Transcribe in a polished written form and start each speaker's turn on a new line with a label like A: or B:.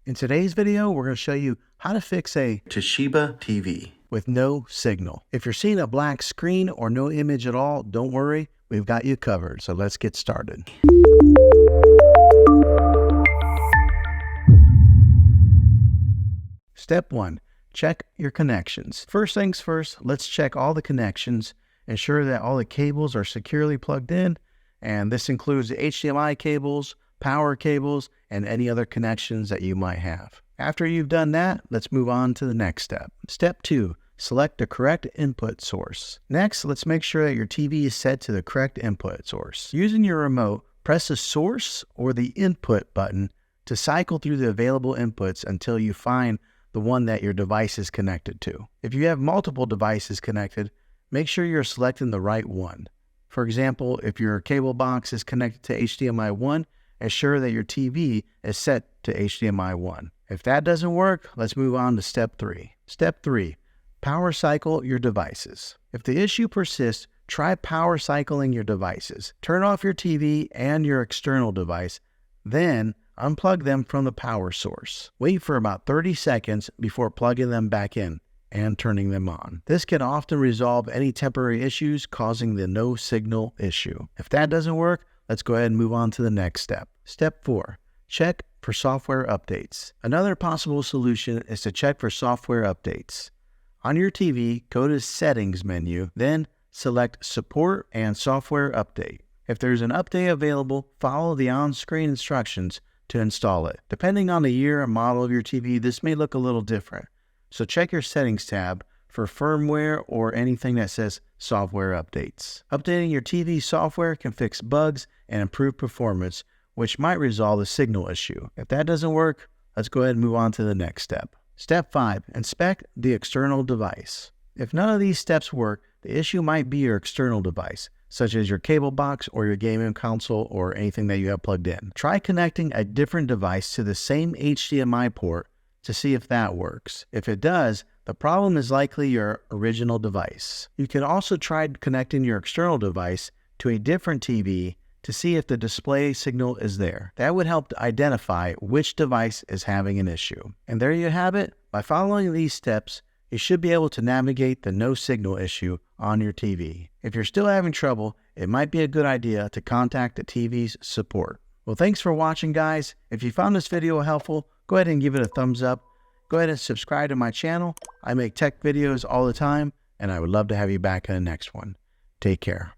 A: In today's video, we're going to show you how to fix a Toshiba TV with no signal. If you're seeing a black screen or no image at all, don't worry, we've got you covered. So let's get started. Step 1, check your connections. First things first, let's check all the connections, ensure that all the cables are securely plugged in, and this includes the HDMI cables, power cables, and any other connections that you might have. After you've done that, let's move on to the next step. Step 2, select the correct input source. Next, let's make sure that your TV is set to the correct input source. Using your remote, press the source or the input button to cycle through the available inputs until you find the one that your device is connected to. If you have multiple devices connected, make sure you're selecting the right one. For example, if your cable box is connected to HDMI 1, ensure that your TV is set to HDMI 1. If that doesn't work, let's move on to step 3. Step 3, power cycle your devices. If the issue persists, try power cycling your devices. Turn off your TV and your external device, then unplug them from the power source. Wait for about 30 seconds before plugging them back in and turning them on. This can often resolve any temporary issues causing the no signal issue. If that doesn't work, let's go ahead and move on to the next step. Step 4, check for software updates. Another possible solution is to check for software updates. On your TV, go to Settings menu, then select Support and Software Update. If there's an update available, follow the on-screen instructions to install it. Depending on the year and model of your TV, this may look a little different. So check your Settings tab for firmware or anything that says Software Updates. Updating your TV software can fix bugs and improve performance, which might resolve the signal issue. If that doesn't work, let's go ahead and move on to the next step. Step 5, inspect the external device. If none of these steps work, the issue might be your external device, such as your cable box or your gaming console or anything that you have plugged in. Try connecting a different device to the same HDMI port to see if that works. If it does, the problem is likely your original device. You can also try connecting your external device to a different TV to see if the display signal is there. That would help to identify which device is having an issue. And there you have it. By following these steps, you should be able to navigate the no signal issue on your TV. If you're still having trouble, it might be a good idea to contact the TV's support. Well, thanks for watching, guys. If you found this video helpful, go ahead and give it a thumbs up. Go ahead and subscribe to my channel. I make tech videos all the time, and I would love to have you back in the next one. Take care.